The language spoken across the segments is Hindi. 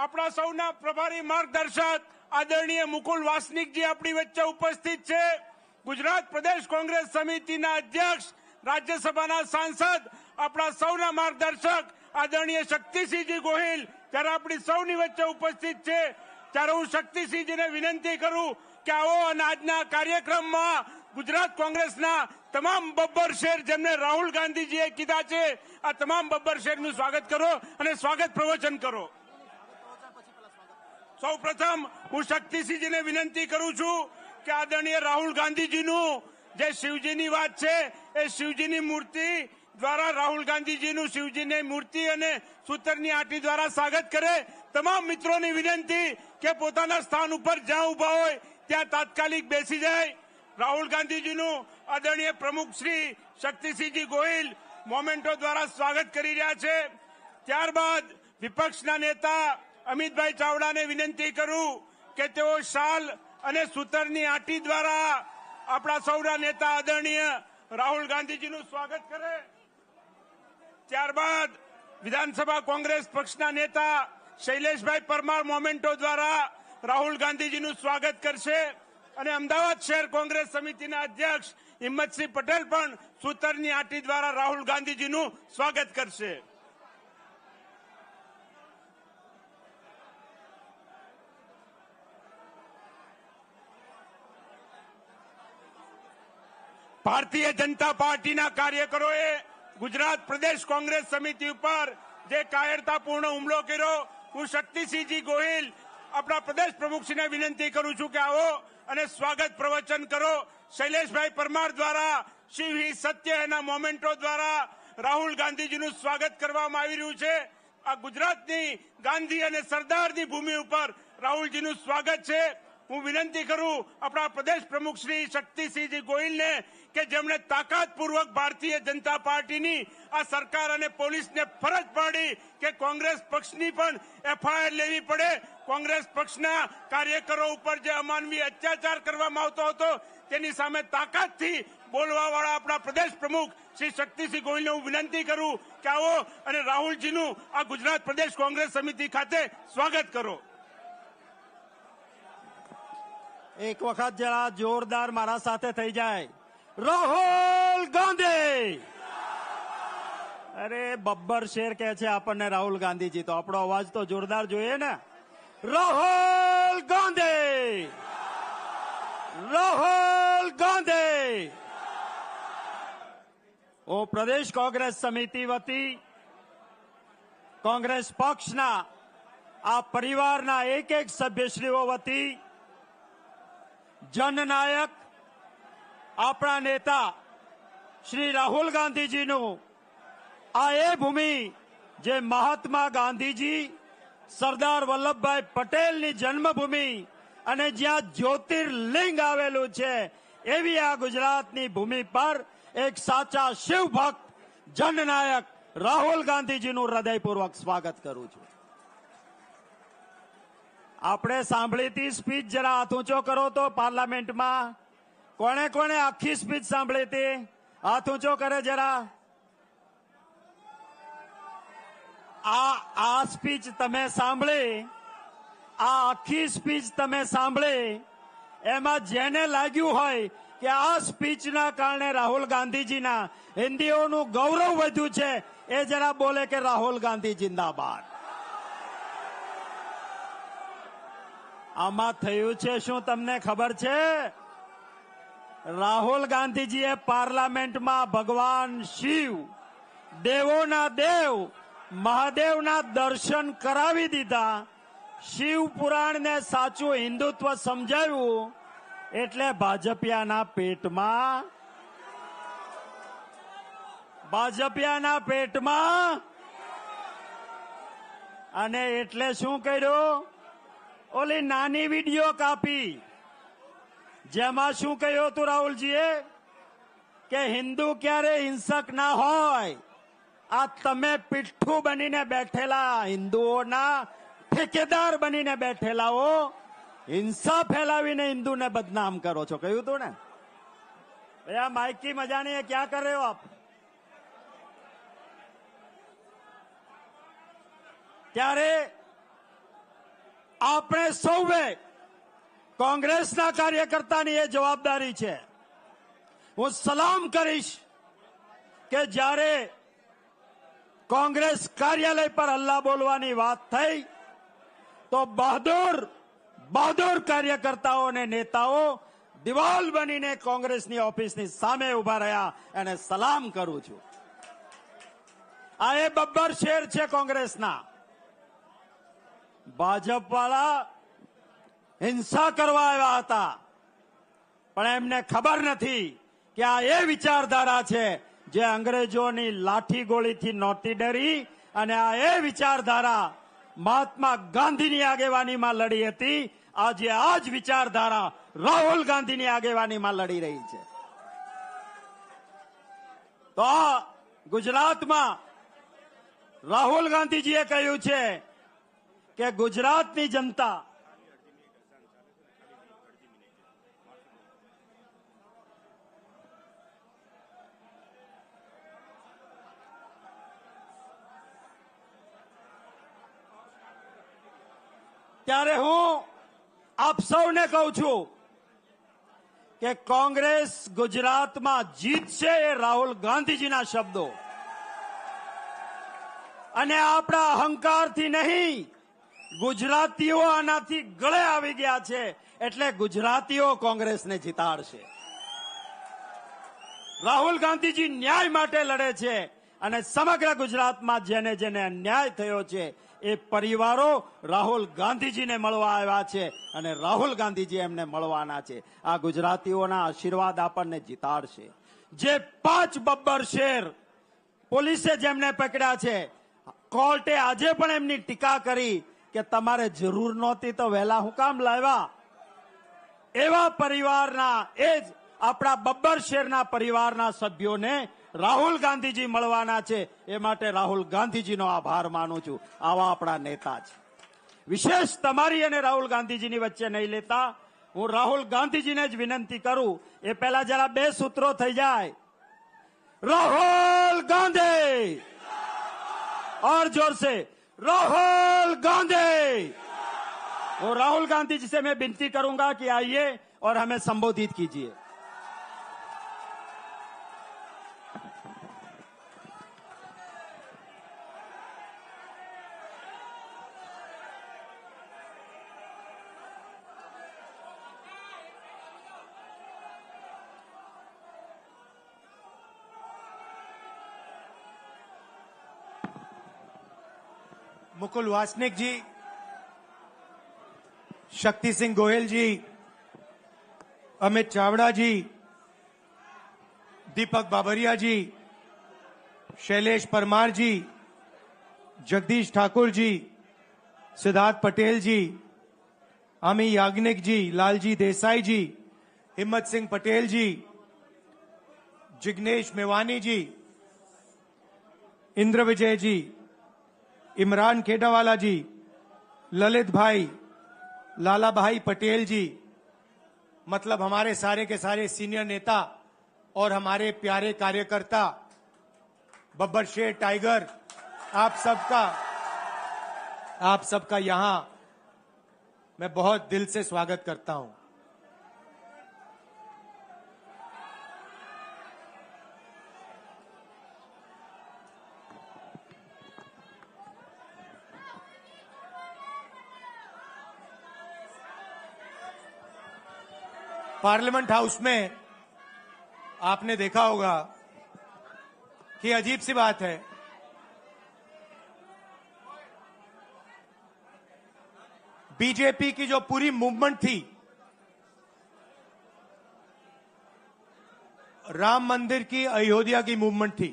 આપણા સૌના પ્રભારી માર્ગદર્શક આદરણીય મુકુલ વાસનિકજી આપણી વચ્ચે ઉપસ્થિત છે. ગુજરાત પ્રદેશ કોંગ્રેસ સમિતિના અધ્યક્ષ, રાજ્યસભાના સાંસદ, આપણા સૌના માર્ગદર્શક આદરણીય શક્તિસિંહજી ગોહિલ જ્યારે આપણી સૌની વચ્ચે ઉપસ્થિત છે, ત્યારે હું શક્તિસિંહજીને વિનંતી કરું કે આવો અને આજના કાર્યક્રમમાં ગુજરાત કોંગ્રેસના તમામ બબ્બર શેર જેમને રાહુલ ગાંધીજીએ કીધા છે, આ તમામ બબ્બર શેરનું સ્વાગત કરો અને સ્વાગત પ્રવચન કરો. સૌ પ્રથમ હું શક્તિસિંહજીને વિનંતી કરું છું કે આદરણીય રાહુલ ગાંધીજીનું જે શિવજીની વાત છે એ શિવજીની મૂર્તિ દ્વારા રાહુલ ગાંધીજીનું શિવજીની મૂર્તિ અને સૂતરની આંટી દ્વારા સ્વાગત કરે. તમામ મિત્રોની વિનંતી કે પોતાના સ્થાન ઉપર જ્યાં ઉભા હોય ત્યાં તાત્કાલિક બેસી જાય. રાહુલ ગાંધીજીનું આદરણીય પ્રમુખ શ્રી શક્તિસિંહજી ગોહિલ મોમેન્ટો દ્વારા સ્વાગત કરી રહ્યા છે. ત્યારબાદ વિપક્ષના નેતા અમિતભાઈ ચાવડાને વિનંતી કરું કે તેઓ શાલ અને સૂતરની આંટી દ્વારા આપણા સૌના નેતા આદરણીય રાહુલ ગાંધીજીનું સ્વાગત કરે. ત્યારબાદ વિધાનસભા કોંગ્રેસ પક્ષના નેતા શૈલેષભાઈ પરમાર મોમેન્ટો દ્વારા રાહુલ ગાંધીજીનું સ્વાગત કરશે અને અમદાવાદ શહેર કોંગ્રેસ સમિતિના અધ્યક્ષ હિંમતસિંહ પટેલ પણ સૂતરની આંટી દ્વારા રાહુલ ગાંધીજીનું સ્વાગત કરશે. ભારતીય જનતા પાર્ટીના કાર્યકરોએ ગુજરાત પ્રદેશ કોંગ્રેસ સમિતિ ઉપર જે કાયરતાપૂર્ણ હુમલો કર્યો, હું શક્તિસિંહજી ગોહિલ આપણા પ્રદેશ પ્રમુખશ્રીને વિનંતી કરું છું કે આવો અને સ્વાગત પ્રવચન કરો. શૈલેષભાઈ પરમાર દ્વારા શિવ હિ સત્ય એના મોમેન્ટો દ્વારા રાહુલ ગાંધીજીનું સ્વાગત કરવામાં આવી રહ્યું છે. આ ગુજરાતની ગાંધી અને સરદારની ભૂમિ ઉપર રાહુલજીનું સ્વાગત છે. હું વિનંતી કરું આપણા પ્રદેશ પ્રમુખ શ્રી શક્તિસિંહજી ગોહિલને કે જેમણે તાકાતપૂર્વક ભારતીય જનતા પાર્ટીની આ સરકાર અને પોલીસને ફરજ પાડી કે કોંગ્રેસ પક્ષની પણ એફઆઈઆર લેવી પડે. કોંગ્રેસ પક્ષના કાર્યકરો ઉપર જે અમાનવીય અત્યાચાર કરવામાં આવતો હતો તેની સામે તાકાતથી બોલવાવાળા આપણા પ્રદેશ પ્રમુખ શ્રી શક્તિસિંહ ગોહિલને હું વિનંતી કરું કે આવો અને રાહુલજીનું આ ગુજરાત પ્રદેશ કોંગ્રેસ સમિતિ ખાતે સ્વાગત કરો. એક વખત જરા જોરદાર મારા સાથે થઈ જાય. રાહુલ ગાંધી. અરે બબ્બર શેર કહે છે આપણને રાહુલ ગાંધીજી, તો આપણો અવાજ તો જોરદાર જોઈએ ને. રાહુલ ગાંધી. રાહુલ ગાંધી. હું પ્રદેશ કોંગ્રેસ સમિતિ વતી કોંગ્રેસ પક્ષના આ પરિવારના એક એક સભ્યશ્રીઓ વતી જનનાયક આપણા નેતા શ્રી રાહુલ ગાંધીજીનું આ એ ભૂમિ જે મહાત્મા ગાંધીજી, સરદાર વલ્લભભાઈ પટેલની જન્મભૂમિ અને જ્યાં જ્યોતિર્લિંગ આવેલું છે એવી આ ગુજરાતની ભૂમિ પર એક સાચા શિવભક્ત જનનાયક રાહુલ ગાંધીજીનું હૃદયપૂર્વક સ્વાગત કરું છું. આપણે સાંભળી હતી સ્પીચ, જરા હાથ ઊંચો કરો તો પાર્લામેન્ટમાં. કોણે કોણે આખી સ્પીચ સાંભળી હતી? હાથ ઊંચો કરે જરા. આ સ્પીચ તમે સાંભળી, આ આખી સ્પીચ તમે સાંભળી, એમાં જેને લાગ્યું હોય કે આ સ્પીચના કારણે રાહુલ ગાંધીજીના હિન્દીઓનું ગૌરવ વધ્યું છે એ જરા બોલે કે રાહુલ ગાંધી જિંદાબાદ. આમાં થયું છે શું તમને ખબર છે? રાહુલ ગાંધીજીએ પાર્લામેન્ટમાં ભગવાન શિવ, દેવોના દેવ મહાદેવના દર્શન કરાવી દીધા. શિવ પુરાણને સાચું હિન્દુત્વ સમજાવ્યું એટલે ભાજપિયાના પેટમાં અને એટલે શું કર્યું? ઓલી નાની વિડીયો કાપી જેમાં શું કહ્યું હતું રાહુલજીએ કે હિન્દુ ક્યારે હિંસક ના હોય. આ તમે પીઠ્ઠું બનીને બેઠેલા હિન્દુઓના ઠેકેદાર બનીને બેઠેલાઓ હિંસા ફેલાવીને હિન્દુને બદનામ કરો છો, કહ્યું હતું ને. भैया माइक की मजा नहीं है, क्या कर रहे हो आप? ત્યારે આપણે સૌએ કોંગ્રેસના કાર્યકર્તાની એ જવાબદારી છે. હું સલામ કરીશ કે જ્યારે કોંગ્રેસ કાર્યાલય પર હલ્લા બોલવાની વાત થઈ તો બહાદુર કાર્યકર્તાઓ અને નેતાઓ દિવાલ બનીને કોંગ્રેસની ઓફિસની સામે ઉભા રહ્યા અને સલામ કરું છું. આ એ બબ્બર શેર છે કોંગ્રેસના. ભાજપવાળા હિંસા કરવા આવ્યા હતા, પણ એમને ખબર નથી કે આ એ વિચારધારા છે જે અંગ્રેજોની લાઠી ગોળીથી નહોતી ડરી, અને આ એ વિચારધારા મહાત્મા ગાંધીની આગેવાનીમાં લડી હતી. આજે આ જ વિચારધારા રાહુલ ગાંધીની આગેવાનીમાં લડી રહી છે. તો ગુજરાતમાં રાહુલ ગાંધીજીએ કહ્યું છે કે ગુજરાતની જનતા ત્યારે હું આપ સૌને કહું છું કે કોંગ્રેસ ગુજરાતમાં જીતશે એ રાહુલ ગાંધીજીના શબ્દો, અને આપણા અહંકારથી નહીં, ગુજરાતીઓ આનાથી ગળે આવી ગયા છે એટલે ગુજરાતીઓ કોંગ્રેસને જીતાડશે. રાહુલ ગાંધીજી ન્યાય માટે લડે છે, અને સમગ્ર ગુજરાતમાં જેને જેને અન્યાય થયો છે એ પરિવારો રાહુલ ગાંધીજીને મળવા આવ્યા છે, અને રાહુલ ગાંધીજી એમને મળવાના છે. આ ગુજરાતીઓના આશીર્વાદ આપણને જીતાડશે. જે 5 બબ્બર શેર પોલીસે જેમને પકડ્યા છે, કોર્ટે આજે પણ એમની ટીકા કરી કે તમારે જરૂર નહોતી તો વહેલા હું કામ લાવ્યા. એવા પરિવારના, એ જ આપણા બબ્બર શેરના પરિવારના સભ્યોને રાહુલ ગાંધીજી મળવાના છે. એ માટે રાહુલ ગાંધીજીનો આભાર માનું છું. આવા આપણા નેતા છે. વિશેષ તમારી અને રાહુલ ગાંધીજીની વચ્ચે નહીં લેતા, હું રાહુલ ગાંધીજીને જ વિનંતી કરું. એ પહેલા જરા 2 સૂત્રો થઈ જાય. રાહુલ गांधी और जोर से राहुल गांधी. वो राहुल गांधी जी से मैं विनती करूंगा कि आइए और हमें संबोधित कीजिए. मुकुल वासनिक जी, शक्ति सिंह गोयल जी, अमित चावड़ा जी, दीपक बाबरिया जी, शैलेश परमार जी, जगदीश ठाकुर जी, सिद्धार्थ पटेल जी, अमी याग्निक जी, लालजी देसाई जी, हिम्मत सिंह पटेल जी, जिग्नेश मेवानी जी, इंद्र विजय जी, इमरान खेडावाला जी, ललित भाई, लाला भाई पटेल जी, मतलब हमारे सारे के सारे सीनियर नेता और हमारे प्यारे कार्यकर्ता, बब्बर शेर टाइगर, आप सबका यहां मैं बहुत दिल से स्वागत करता हूं. पार्लियामेंट हाउस में आपने देखा होगा कि अजीब सी बात है, बीजेपी की जो पूरी मूवमेंट थी, राम मंदिर की, अयोध्या की मूवमेंट थी.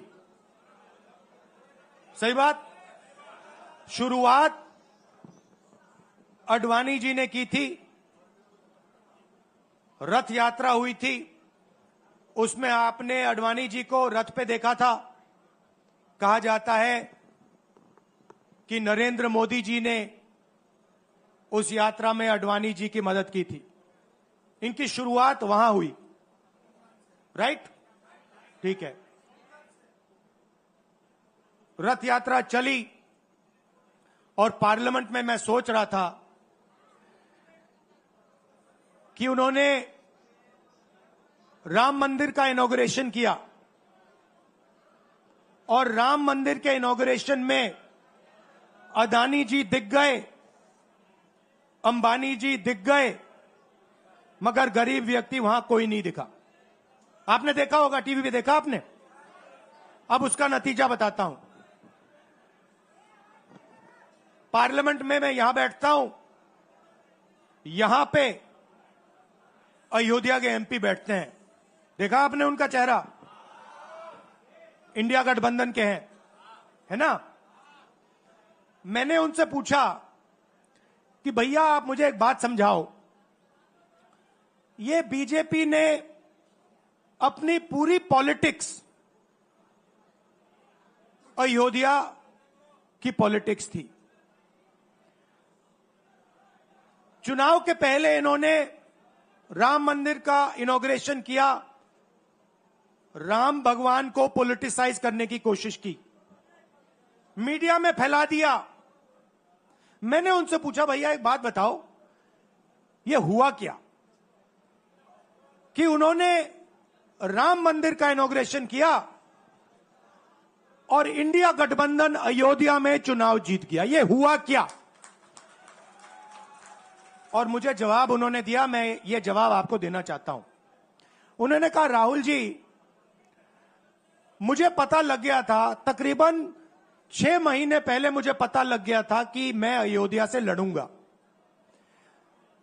सही बात. शुरुआत अडवाणी जी ने की थी, रथ यात्रा हुई थी, उसमें आपने अडवाणी जी को रथ पे देखा था. कहा जाता है कि नरेंद्र मोदी जी ने उस यात्रा में अडवाणी जी की मदद की थी. इनकी शुरुआत वहां हुई. राइट? ठीक है. रथ यात्रा चली और पार्लियामेंट में मैं सोच रहा था कि उन्होंने राम मंदिर का इनॉग्रेशन किया और राम मंदिर के इनॉग्रेशन में अदानी जी दिख गए, अंबानी जी दिख गए, मगर गरीब व्यक्ति वहां कोई नहीं दिखा। आपने देखा होगा, टीवी पे देखा आपने। अब उसका नतीजा बताता हूं। पार्लियामेंट में मैं यहां बैठता हूं, यहां पे अयोध्या के एमपी बैठते हैं। देखा आपने उनका चेहरा, इंडिया गठबंधन के हैं, है ना। मैंने उनसे पूछा कि भैया आप मुझे एक बात समझाओ, ये बीजेपी ने अपनी पूरी पॉलिटिक्स अयोध्या की पॉलिटिक्स थी। चुनाव के पहले इन्होंने राम मंदिर का इनॉग्रेशन किया, राम भगवान को पॉलिटिसाइज करने की कोशिश की, मीडिया में फैला दिया। मैंने उनसे पूछा भैया एक बात बताओ, ये हुआ क्या कि उन्होंने राम मंदिर का इनॉग्रेशन किया और इंडिया गठबंधन अयोध्या में चुनाव जीत गया, ये हुआ क्या। और मुझे जवाब उन्होंने दिया, मैं ये जवाब आपको देना चाहता हूं। उन्होंने कहा राहुल जी, मुझे पता लग गया था, तकरीबन 6 महीने पहले मुझे पता लग गया था कि मैं अयोध्या से लड़ूंगा,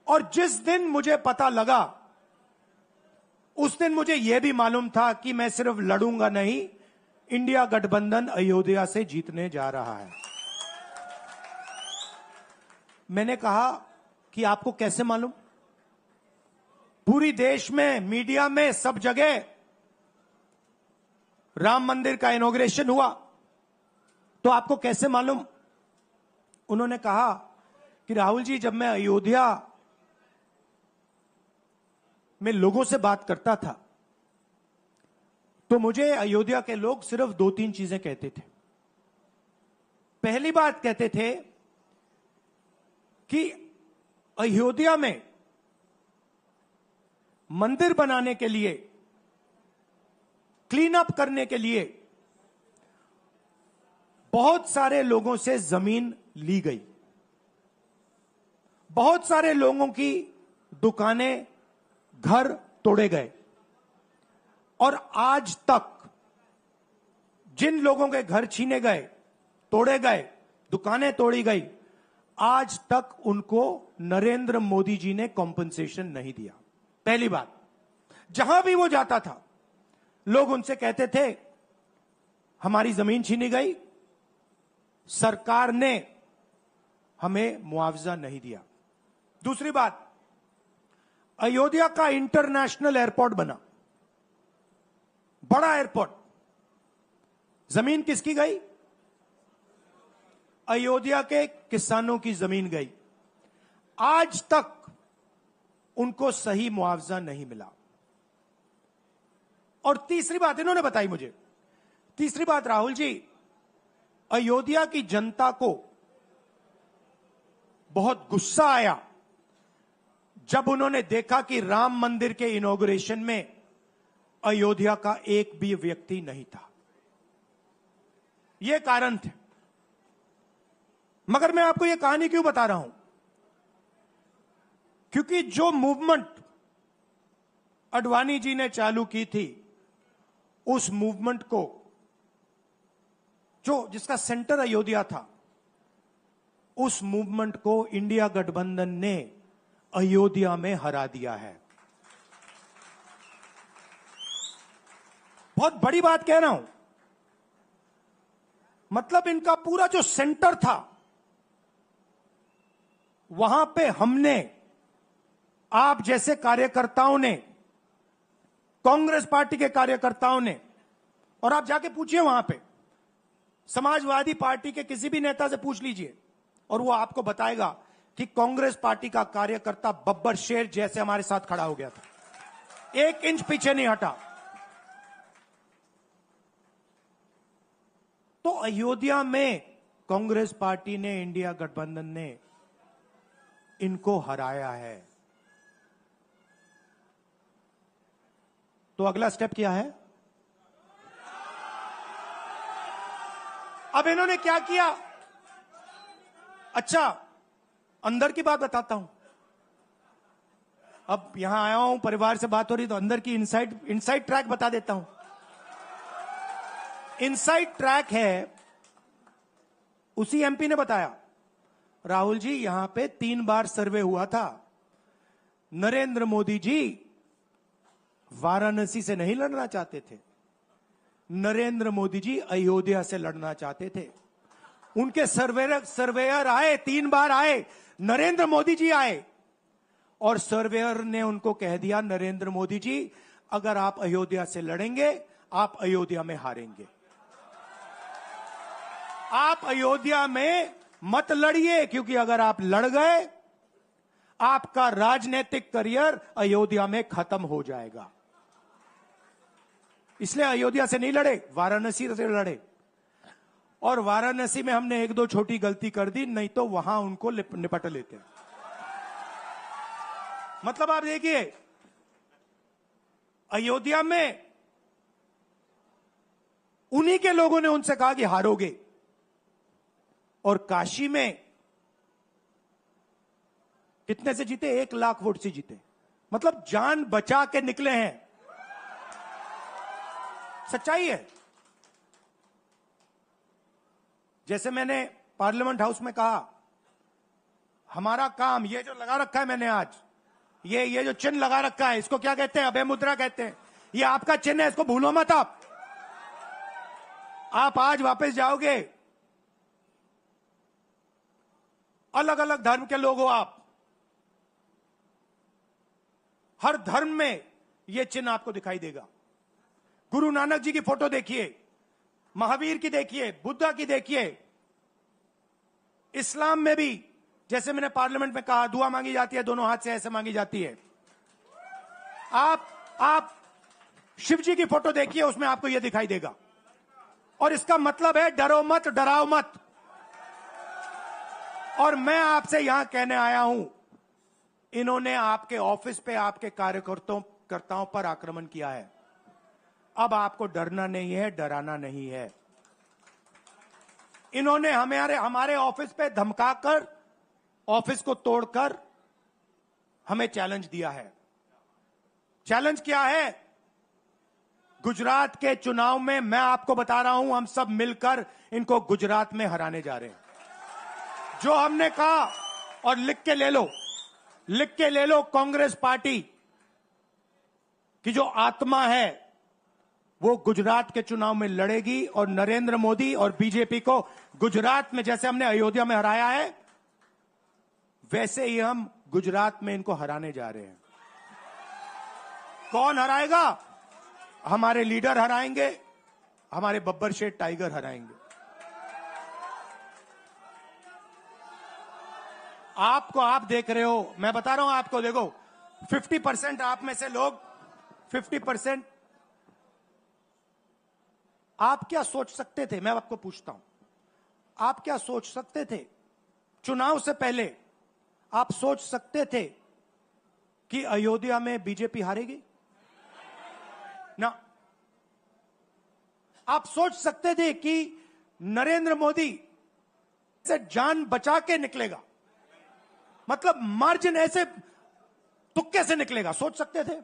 और जिस दिन मुझे पता लगा उस दिन मुझे यह भी मालूम था कि मैं सिर्फ लड़ूंगा नहीं, इंडिया गठबंधन अयोध्या से जीतने जा रहा है। मैंने कहा कि आपको कैसे मालूम? पूरी देश में, मीडिया में, सब जगह राम मंदिर का इनॉग्रेशन हुआ, तो आपको कैसे मालूम? उन्होंने कहा कि राहुल जी, जब मैं अयोध्या में लोगों से बात करता था तो मुझे अयोध्या के लोग सिर्फ 2-3 चीजें कहते थे। पहली बात कहते थे कि अयोध्या में मंदिर बनाने के लिए, क्लीन अप करने के लिए बहुत सारे लोगों से जमीन ली गई, बहुत सारे लोगों की दुकानें, घर तोड़े गए, और आज तक जिन लोगों के घर छीने गए, तोड़े गए, दुकानें तोड़ी गई, आज तक उनको नरेंद्र मोदी जी ने कॉम्पनसेशन नहीं दिया। पहली बात, जहां भी वो जाता था लोग उनसे कहते थे हमारी जमीन छीनी गई, सरकार ने हमें मुआवजा नहीं दिया। दूसरी बात, अयोध्या का इंटरनेशनल एयरपोर्ट बना, बड़ा एयरपोर्ट, जमीन किसकी गई? अयोध्या के किसानों की जमीन गई। आज तक उनको सही मुआवजा नहीं मिला। और तीसरी बात इन्होंने बताई मुझे, तीसरी बात, राहुल जी, अयोध्या की जनता को बहुत गुस्सा आया जब उन्होंने देखा कि राम मंदिर के इनॉग्रेशन में अयोध्या का एक भी व्यक्ति नहीं था। यह कारण थे। मगर मैं आपको यह कहानी क्यों बता रहा हूं? क्योंकि जो मूवमेंट अडवाणी जी ने चालू की थी, उस मूवमेंट को, जिसका सेंटर अयोध्या था, उस मूवमेंट को इंडिया गठबंधन ने अयोध्या में हरा दिया है। बहुत बड़ी बात कह रहा हूं। मतलब इनका पूरा जो सेंटर था, वहां पे हमने, आप जैसे कार्यकर्ताओं ने, कांग्रेस पार्टी के कार्यकर्ताओं ने, और आप जाके पूछिए वहां पे, समाजवादी पार्टी के किसी भी नेता से पूछ लीजिए और वो आपको बताएगा कि कांग्रेस पार्टी का कार्यकर्ता बब्बर शेर जैसे हमारे साथ खड़ा हो गया था, 1 इंच पीछे नहीं हटा। तो अयोध्या में कांग्रेस पार्टी ने, इंडिया गठबंधन ने इनको हराया है। तो अगला स्टेप क्या है? अब इन्होंने क्या किया? अच्छा, अंदर की बात बताता हूं। अब यहां आया हूं, परिवार से बात हो रही, तो अंदर की इनसाइड ट्रैक बता देता हूं। इनसाइड ट्रैक है, उसी एमपी ने बताया, राहुल जी यहां पे 3 बार सर्वे हुआ था। नरेंद्र मोदी जी वाराणसी से नहीं लड़ना चाहते थे, नरेंद्र मोदी जी अयोध्या से लड़ना चाहते थे। उनके सर्वेयर आए, 3 बार आए, नरेंद्र मोदी जी आए, और सर्वेयर ने उनको कह दिया, नरेंद्र मोदी जी अगर आप अयोध्या से लड़ेंगे, आप अयोध्या में हारेंगे। आप अयोध्या में मत लड़िए, क्योंकि अगर आप लड़ गए, आपका राजनीतिक करियर अयोध्या में खत्म हो जाएगा। इसलिए अयोध्या से नहीं लड़े, वाराणसी से लड़े। और वाराणसी में हमने 1-2 छोटी गलती कर दी, नहीं तो वहां उनको निपट लेते। मतलब आप देखिए, अयोध्या में उन्हीं के लोगों ने उनसे कहा कि हारोगे, और काशी में कितने से जीते? 1 लाख वोट से जीते। मतलब जान बचा के निकले हैं। सच्चाई है। जैसे मैंने पार्लियामेंट हाउस में कहा, हमारा काम, ये जो लगा रखा है मैंने आज, ये जो चिन्ह लगा रखा है, इसको क्या कहते हैं? अभय मुद्रा कहते हैं। ये आपका चिन्ह है, इसको भूलो मत। आप आज वापस जाओगे, अलग अलग धर्म के लोग हो आप, हर धर्म में यह चिन्ह आपको दिखाई देगा। गुरु नानक जी की फोटो देखिए, महावीर की देखिए, बुद्धा की देखिए। इस्लाम में भी, जैसे मैंने पार्लियामेंट में कहा, दुआ मांगी जाती है, दोनों हाथ से ऐसे मांगी जाती है। आप शिव जी की फोटो देखिए, उसमें आपको यह दिखाई देगा। और इसका मतलब है डरो मत, डराओ मत। और मैं आपसे यहां कहने आया हूं, इन्होंने आपके ऑफिस पे आपके कार्यकर्ताओं पर आक्रमण किया है। अब आपको डरना नहीं है, डराना नहीं है। इन्होंने हमारे ऑफिस पे धमकाकर, ऑफिस को तोड़कर हमें चैलेंज दिया है। चैलेंज क्या है? गुजरात के चुनाव में मैं आपको बता रहा हूं, हम सब मिलकर इनको गुजरात में हराने जा रहे हैं। जो हमने कहा, और लिख के ले लो, कांग्रेस पार्टी की जो आत्मा है वो गुजरात के चुनाव में लड़ेगी, और नरेंद्र मोदी और बीजेपी को गुजरात में जैसे हमने अयोध्या में हराया है, वैसे ही हम गुजरात में इनको हराने जा रहे हैं। कौन हराएगा? हमारे लीडर हराएंगे, हमारे बब्बर शेठ टाइगर हराएंगे। आप देख रहे हो, मैं बता रहा हूं आपको, देखो 50% आप में से लोग, 50% आप क्या सोच सकते थे? मैं आपको पूछता हूं, आप क्या सोच सकते थे? चुनाव से पहले आप सोच सकते थे कि अयोध्या में बीजेपी हारेगी? ना। आप सोच सकते थे कि नरेंद्र मोदी से जान बचा के निकलेगा? मतलब मार्जिन ऐसे तुक्के से निकलेगा, सोच सकते थे?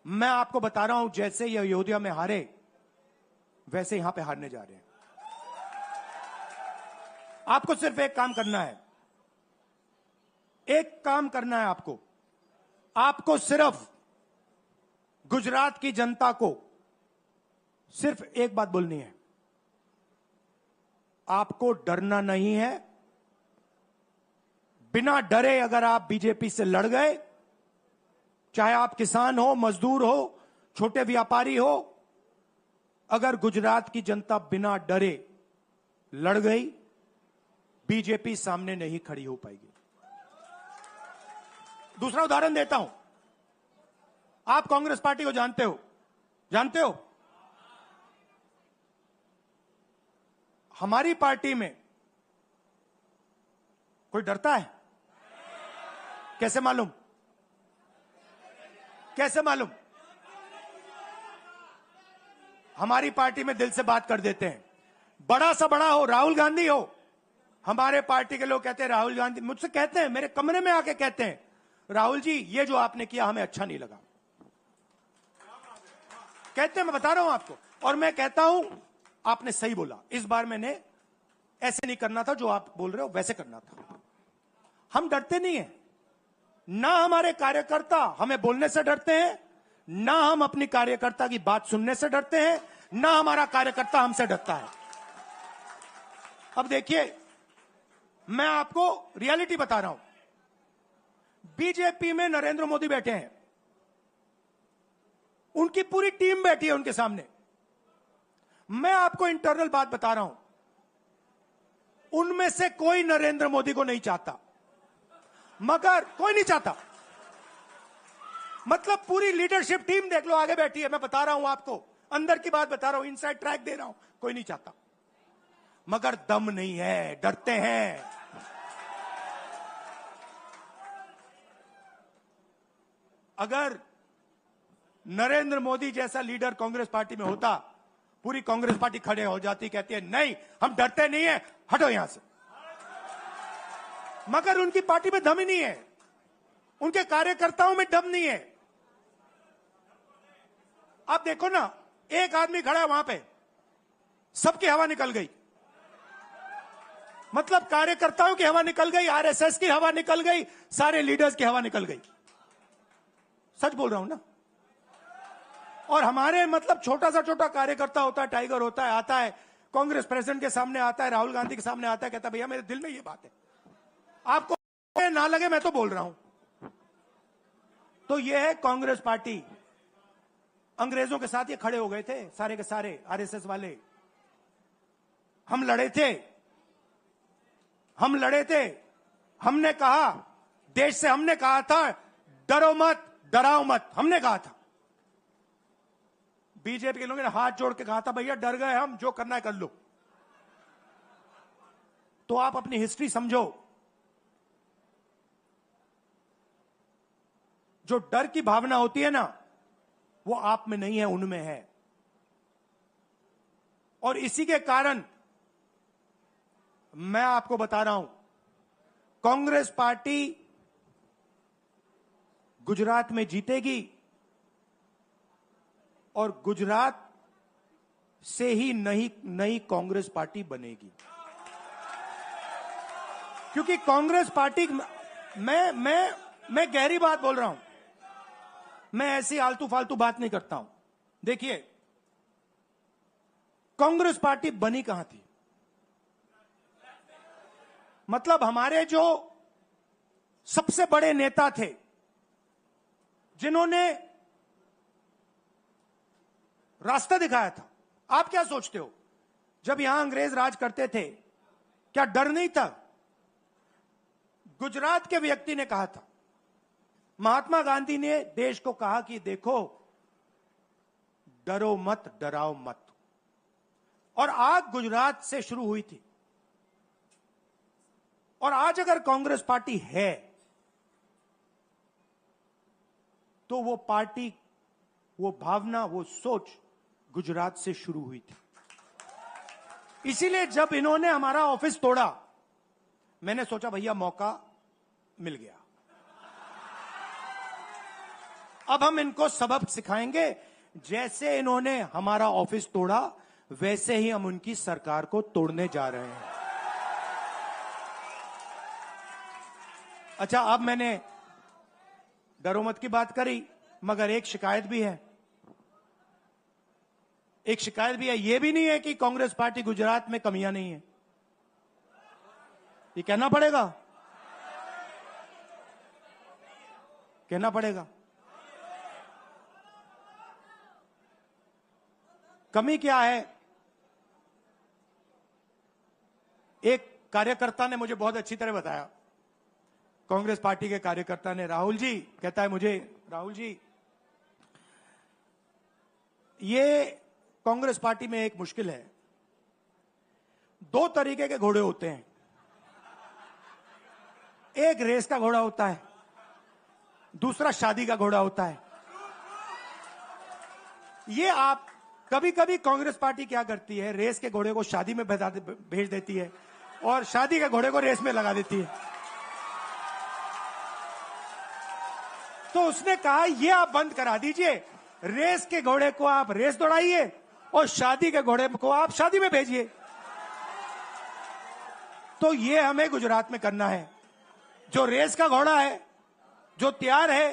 मैं आपको बता रहा हूं, जैसे ये अयोध्या में हारे, वैसे यहां पे हारने जा रहे हैं। आपको सिर्फ एक काम करना है, एक काम करना है आपको सिर्फ गुजरात की जनता को सिर्फ एक बात बोलनी है, आपको डरना नहीं है। बिना डरे अगर आप बीजेपी से लड़ गए, चाहे आप किसान हो, मजदूर हो, छोटे व्यापारी हो, अगर गुजरात की जनता बिना डरे लड़ गई, बीजेपी सामने नहीं खड़ी हो पाएगी। दूसरा उदाहरण देता हूं, आप कांग्रेस पार्टी को जानते हो? हमारी पार्टी में कोई डरता है? कैसे मालूम? हमारी पार्टी में दिल से बात कर देते हैं। बड़ा सा बड़ा हो, राहुल गांधी हो, हमारे पार्टी के लोग कहते हैं राहुल गांधी, मुझसे कहते हैं, मेरे कमरे में आके कहते हैं, राहुल जी ये जो आपने किया हमें अच्छा नहीं लगा। कहते हैं, मैं बता रहा हूं आपको, और मैं कहता हूं आपने सही बोला, इस बार मैंने ऐसे नहीं करना था, जो आप बोल रहे हो वैसे करना था। हम डरते नहीं है, ना हमारे कार्यकर्ता हमें बोलने से डरते हैं, ना हम अपनी कार्यकर्ता की बात सुनने से डरते हैं, ना हमारा कार्यकर्ता हमसे डरता है। अब देखिए, मैं आपको रियलिटी बता रहा हूं। बीजेपी में नरेंद्र मोदी बैठे हैं, उनकी पूरी टीम बैठी है उनके सामने। मैं आपको इंटरनल बात बता रहा हूं, उनमें से कोई नरेंद्र मोदी को नहीं चाहता, मगर कोई नहीं चाहता, मतलब पूरी लीडरशिप टीम देख लो आगे बैठी है। मैं बता रहा हूं आपको, अंदर की बात बता रहा हूं, इनसाइड ट्रैक दे रहा हूं, कोई नहीं चाहता, मगर दम नहीं है, डरते हैं। अगर नरेंद्र मोदी जैसा लीडर कांग्रेस पार्टी में होता, पूरी कांग्रेस पार्टी खड़े हो जाती, कहती है नहीं हम डरते नहीं है, हटो यहां से। मगर उनकी पार्टी में दम ही नहीं है, उनके कार्यकर्ताओं में दम नहीं है। आप देखो ना, एक आदमी खड़ा है वहां पे, सबकी हवा निकल गई, मतलब कार्यकर्ताओं की हवा निकल गई, आरएसएस की हवा निकल गई, सारे लीडर्स की हवा निकल गई। सच बोल रहा हूं ना। और हमारे मतलब छोटा सा कार्यकर्ता होता है, टाइगर होता है, आता है कांग्रेस प्रेसिडेंट के सामने, आता है राहुल गांधी के सामने, आता है, कहता है भैया मेरे दिल में ये बात है, आपको ना लगे मैं तो बोल रहा हूं। तो ये है कांग्रेस पार्टी। अंग्रेजों के साथ ये खड़े हो गए थे सारे के सारे आरएसएस वाले। हम लड़े थे, हमने कहा, देश से हमने कहा था डरो मत, डराओ मत, हमने कहा था। बीजेपी के लोगों ने हाथ जोड़ के कहा था भैया डर गए हम, जो करना है कर लो। तो आप अपनी हिस्ट्री समझो, जो डर की भावना होती है ना, वो आप में नहीं है, उनमें है। और इसी के कारण मैं आपको बता रहा हूं, कांग्रेस पार्टी गुजरात में जीतेगी और गुजरात से ही नई कांग्रेस पार्टी बनेगी। क्योंकि कांग्रेस पार्टी, मैं गहरी बात बोल रहा हूं, मैं ऐसी आलतू फालतू बात नहीं करता हूं। देखिए, कांग्रेस पार्टी बनी कहां थी, मतलब हमारे जो सबसे बड़े नेता थे, जिन्होंने रास्ता दिखाया था। आप क्या सोचते हो, जब यहां अंग्रेज राज करते थे क्या डर नहीं था? गुजरात के व्यक्ति ने कहा था, महात्मा गांधी ने देश को कहा कि देखो डरो मत, डराओ मत। और आग गुजरात से शुरू हुई थी। और आज अगर कांग्रेस पार्टी है तो वो पार्टी, वो भावना, वो सोच गुजरात से शुरू हुई थी। इसीलिए जब इन्होंने हमारा ऑफिस तोड़ा, मैंने सोचा भैया मौका मिल गया, अब हम इनको सबक सिखाएंगे। जैसे इन्होंने हमारा ऑफिस तोड़ा, वैसे ही हम उनकी सरकार को तोड़ने जा रहे हैं। अच्छा, अब मैंने डरो मत की बात करी, मगर एक शिकायत भी है। ये भी नहीं है कि कांग्रेस पार्टी गुजरात में कमियां नहीं है, ये कहना पड़ेगा। कमी क्या है? एक कार्यकर्ता ने मुझे बहुत अच्छी तरह बताया, कांग्रेस पार्टी के कार्यकर्ता ने, राहुल जी, कहता है मुझे, राहुल जी ये कांग्रेस पार्टी में एक मुश्किल है, दो तरीके के घोड़े होते हैं, एक रेस का घोड़ा होता है, दूसरा शादी का घोड़ा होता है। ये कभी कभी कांग्रेस पार्टी क्या करती है, रेस के घोड़े को शादी में भेज देती है और शादी के घोड़े को रेस में लगा देती है। तो उसने कहा ये आप बंद करा दीजिए, रेस के घोड़े को आप रेस दौड़ाइए और शादी के घोड़े को आप शादी में भेजिए। तो ये हमें गुजरात में करना है। जो रेस का घोड़ा है, जो तैयार है,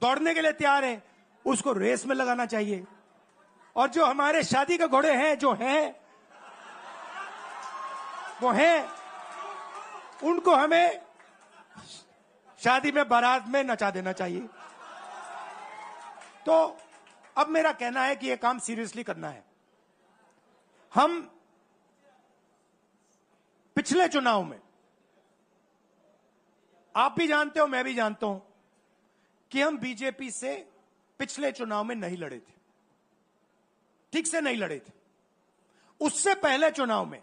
दौड़ने के लिए तैयार है, उसको रेस में लगाना चाहिए। और जो हमारे शादी के घोड़े हैं, जो हैं वो हैं, उनको हमें शादी में बारात में नचा देना चाहिए। तो अब मेरा कहना है कि यह काम सीरियसली करना है। हम पिछले चुनाव में, आप भी जानते हो, मैं भी जानता हूं कि हम बीजेपी से पिछले चुनाव में नहीं लड़े थे, ठीक से नहीं लड़े थे। उससे पहले चुनाव में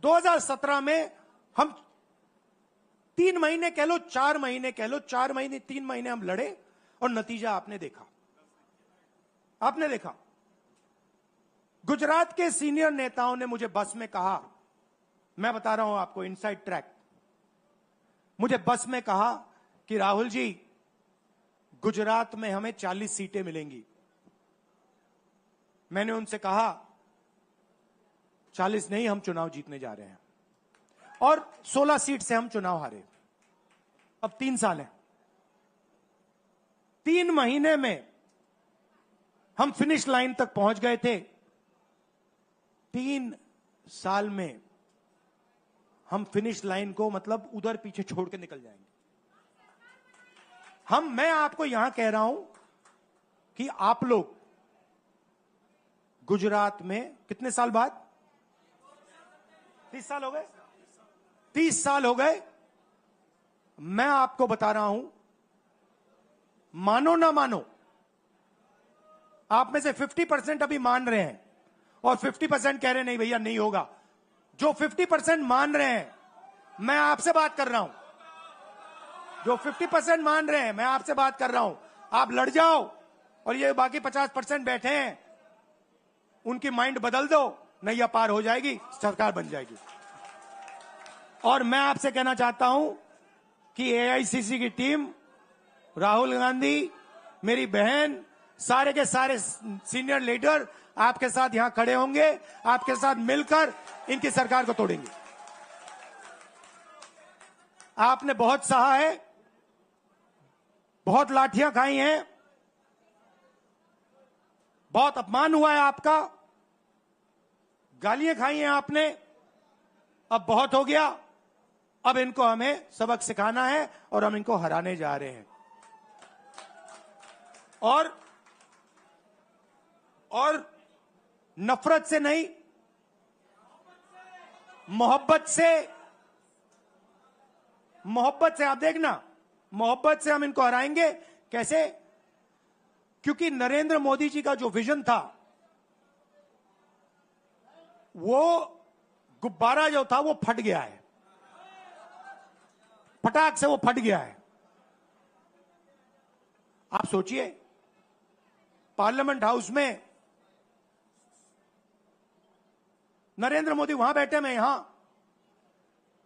2017 में हम 3 महीने कह लो, 4 महीने कह लो, 4 महीने 3 महीने हम लड़े और नतीजा आपने देखा। आपने देखा, गुजरात के सीनियर नेताओं ने मुझे बस में कहा, मैं बता रहा हूं आपको इनसाइड ट्रैक, मुझे बस में कहा कि राहुल जी, गुजरात में हमें 40 सीटें मिलेंगी। मैंने उनसे कहा 40 नहीं, हम चुनाव जीतने जा रहे हैं। और 16 सीट से हम चुनाव हारे। अब 3 साल है, 3 महीने में हम फिनिश लाइन तक पहुंच गए थे। 3 साल में हम फिनिश लाइन को मतलब उधर पीछे छोड़ के निकल जाएंगे। मैं आपको यहां कह रहा हूं कि आप लोग गुजरात में कितने साल बाद, 30 साल हो गए, 30 साल हो गए। मैं आपको बता रहा हूं, मानो ना मानो, आप में से 50% अभी मान रहे हैं और 50% कह रहे नहीं भैया नहीं होगा। जो 50% मान रहे हैं, मैं आपसे बात कर रहा हूं। जो 50% मान रहे हैं, मैं आपसे बात कर रहा हूं। आप लड़ जाओ और ये बाकी 50% बैठे हैं, उनकी माइंड बदल दो, नैया पार हो जाएगी, सरकार बन जाएगी। और मैं आपसे कहना चाहता हूं कि एआईसीसी की टीम, राहुल गांधी, मेरी बहन, सारे के सारे सीनियर लीडर आपके साथ यहां खड़े होंगे, आपके साथ मिलकर इनकी सरकार को तोड़ेंगे। आपने बहुत सहा है, बहुत लाठियां खाई हैं, बहुत अपमान हुआ है आपका, गालियां खाई हैं आपने। अब बहुत हो गया, अब इनको हमें सबक सिखाना है और हम इनको हराने जा रहे हैं। और नफरत से नहीं, मोहब्बत से आप देखना, मोहब्बत से हम इनको हराएंगे। कैसे? क्योंकि नरेंद्र मोदी जी का जो विजन था, वो गुब्बारा जो था वो फट गया है, फटाक से वो फट गया है। आप सोचिए, पार्लियामेंट हाउस में नरेंद्र मोदी वहां बैठे, मैं यहां,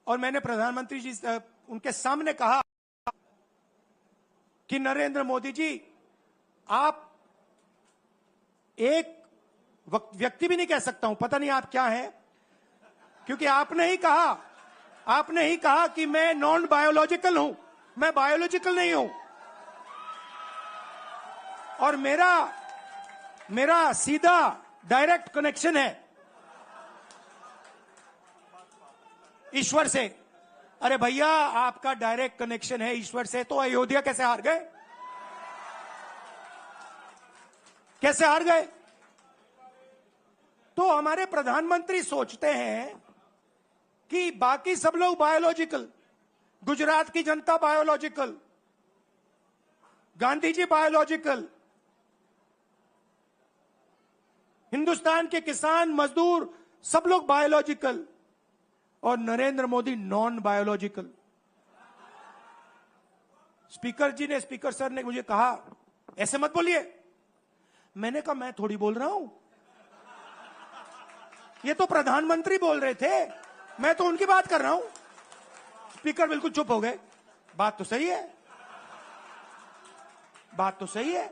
और मैंने प्रधानमंत्री जी उनके सामने कहा कि नरेंद्र मोदी जी, आप एक व्यक्ति भी नहीं कह सकता हूं, पता नहीं आप क्या हैं, क्योंकि आपने ही कहा कि मैं नॉन बायोलॉजिकल हूं, मैं बायोलॉजिकल नहीं हूं, और मेरा सीधा डायरेक्ट कनेक्शन है ईश्वर से। अरे भैया, आपका डायरेक्ट कनेक्शन है ईश्वर से, तो अयोध्या कैसे हार गए? कैसे हार गए? तो हमारे प्रधानमंत्री सोचते हैं कि बाकी सब लोग बायोलॉजिकल, गुजरात की जनता बायोलॉजिकल, गांधी जी बायोलॉजिकल, हिंदुस्तान के किसान मजदूर सब लोग बायोलॉजिकल, और Narendra Modi non biological. Speaker sir ने मुझे कहा, ऐसे मत बोलिए, मैंने कहा मैं थोड़ी बोल रहा हूं, ये तो प्रधानमंत्री बोल रहे थे, मैं तो उनकी बात कर रहा हूं। स्पीकर बिल्कुल चुप हो गए। बात तो सही है, बात तो सही है।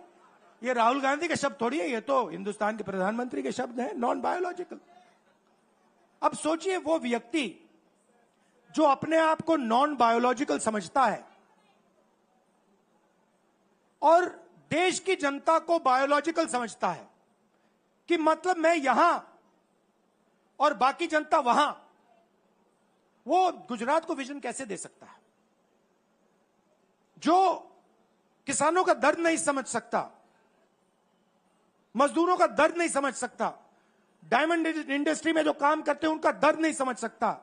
ये राहुल गांधी के शब्द थोड़ी है, ये तो हिंदुस्तान के प्रधानमंत्री के शब्द हैं, नॉन बायोलॉजिकल। अब सोचिए वो व्यक्ति जो अपने आप को नॉन बायोलॉजिकल समझता है और देश की जनता को बायोलॉजिकल समझता है, कि मतलब मैं यहां और बाकी जनता वहां, वो गुजरात को विजन कैसे दे सकता है? जो किसानों का दर्द नहीं समझ सकता, मजदूरों का दर्द नहीं समझ सकता, डायमंड इंडस्ट्री में जो काम करते हैं उनका दर्द नहीं समझ सकता,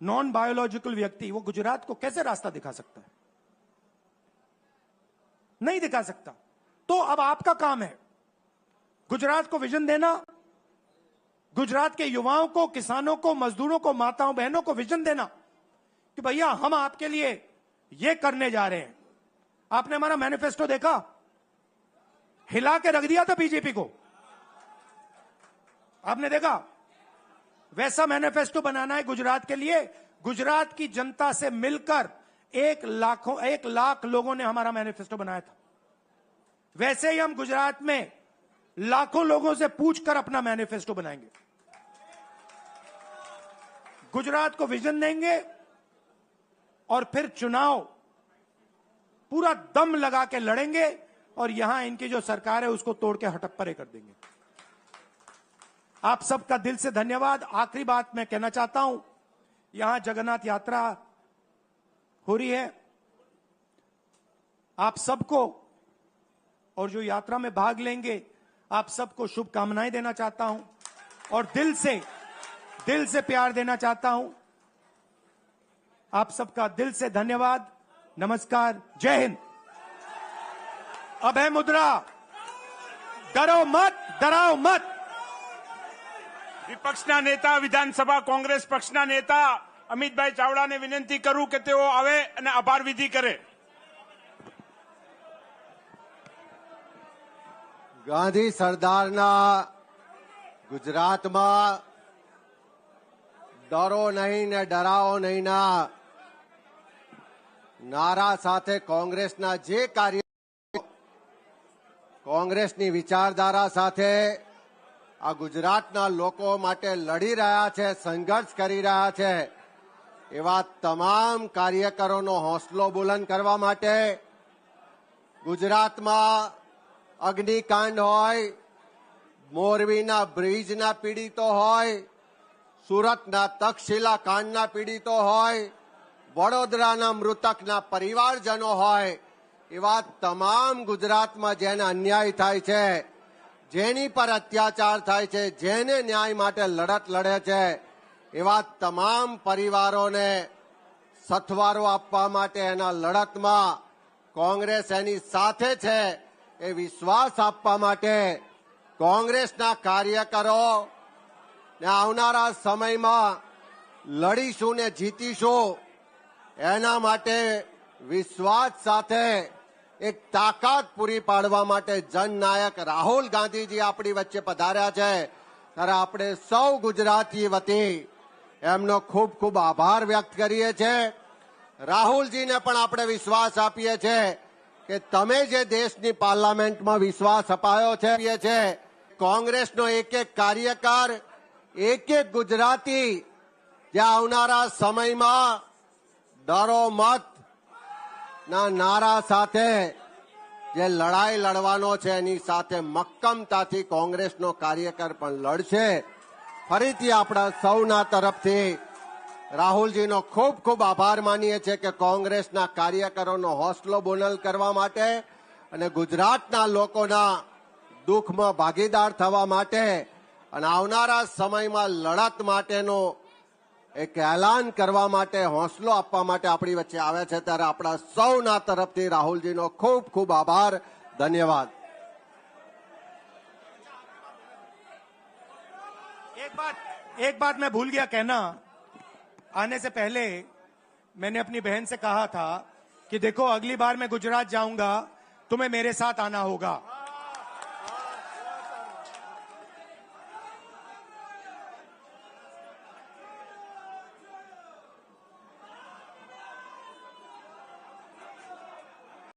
नॉन बायोलॉजिकल व्यक्ति वो गुजरात को कैसे रास्ता दिखा सकता है? नहीं दिखा सकता। तो अब आपका काम है गुजरात को विजन देना, गुजरात के युवाओं को, किसानों को, मजदूरों को, माताओं बहनों को विजन देना कि भैया हम आपके लिए ये करने जा रहे हैं। आपने हमारा मैनिफेस्टो देखा, हिला के रख दिया था बीजेपी को, आपने देखा? वैसा मैनिफेस्टो बनाना है गुजरात के लिए। गुजरात की जनता से मिलकर 1 लाख लोगों ने हमारा मैनिफेस्टो बनाया था। वैसे ही हम गुजरात में लाखों लोगों से पूछकर अपना मैनिफेस्टो बनाएंगे, गुजरात को विजन देंगे और फिर चुनाव पूरा दम लगा के लड़ेंगे और यहां इनकी जो सरकार है उसको तोड़ के हटप्परे कर देंगे। आप सबका दिल से धन्यवाद। आखिरी बात मैं कहना चाहता हूं, यहां जगन्नाथ यात्रा हो रही है, आप सबको और जो यात्रा में भाग लेंगे आप सबको शुभकामनाएं देना चाहता हूं और दिल से प्यार देना चाहता हूं। आप सबका दिल से धन्यवाद। नमस्कार, जय हिंद। अभय मुद्रा, डरो मत, डराओ मत। વિપક્ષના નેતા વિધાનસભા કોંગ્રેસ પક્ષના નેતા અમિતભાઈ ચાવડાને વિનંતી કરું કે તેઓ આવે અને આભાર વિધિ કરે। ગાંધી સરદારના ગુજરાતમાં ડરો નહીં ને ડરાવો નહીં ના નારા સાથે કોંગ્રેસના જે કાર્ય, કોંગ્રેસની વિચારધારા સાથે આ ગુજરાતના લોકો માટે લડી રહ્યા છે, સંઘર્ષ કરી રહ્યા છે, એવા તમામ કાર્યકરોનો હોંસલો બુલંદ કરવા માટે ગુજરાતમાં અગ્નિકાંડ હોય, મોરબીના બ્રિજના પીડિતો હોય, સુરતના તક્ષશિલા કાંડના પીડિતો હોય, વડોદરાના મૃતકના પરિવારજનો હોય, એવા તમામ ગુજરાતમાં જેને અન્યાય થાય છે, જેની પર અત્યાચાર થાય છે, જેને ન્યાય માટે લડત લડે છે, એવા તમામ પરિવારોને સથવારો આપવા માટે એના લડતમાં કોંગ્રેસ એની સાથે છે એ વિશ્વાસ આપવા માટે કોંગ્રેસના કાર્યકરો ને આવનારા સમયમાં લડીશું ને જીતીશું એના માટે વિશ્વાસ સાથે એક તાકાત પૂરી પાડવા માટે જનનાયક રાહુલ ગાંધીજી આપણી વચ્ચે પધાર્યા છે ત્યારે આપણે સૌ ગુજરાતી વતી એમનો ખૂબ ખૂબ આભાર વ્યક્ત કરીએ છીએ। રાહુલજીને પણ આપણે વિશ્વાસ આપીએ છીએ કે તમે જે દેશની પાર્લામેન્ટમાં વિશ્વાસ અપાયો છે, કોંગ્રેસનો એક એક કાર્યકર, એક એક ગુજરાતી જે આવનારા સમયમાં ડરો મત ના નારા સાથે જે લડાઈ લડવાનો છે એની સાથે મક્કમતાથી કોંગ્રેસનો કાર્યકર પણ લડશે। ફરીથી આપણા સૌના તરફથી રાહુલજીનો ખૂબ ખૂબ આભાર માનીએ છીએ કે કોંગ્રેસના કાર્યકરોનો હોંસલો બુલંદ કરવા માટે અને ગુજરાતના લોકોના દુઃખમાં ભાગીદાર થવા માટે અને આવનારા સમયમાં લડત માટેનો એક એલાન કરવા માટે, હોંસલો આપવા માટે આપણી વચ્ચે આવ્યા છે ત્યારે આપણા સૌના તરફથી રાહુલજીનો ખૂબ ખૂબ આભાર, ધન્યવાદ। एक बात मैं भूल गया कहना, आने से पहले मैंने अपनी बहन से कहा था कि देखो अगली बार मैं गुजरात जाऊंगा तुम्हें मेरे साथ आना होगा।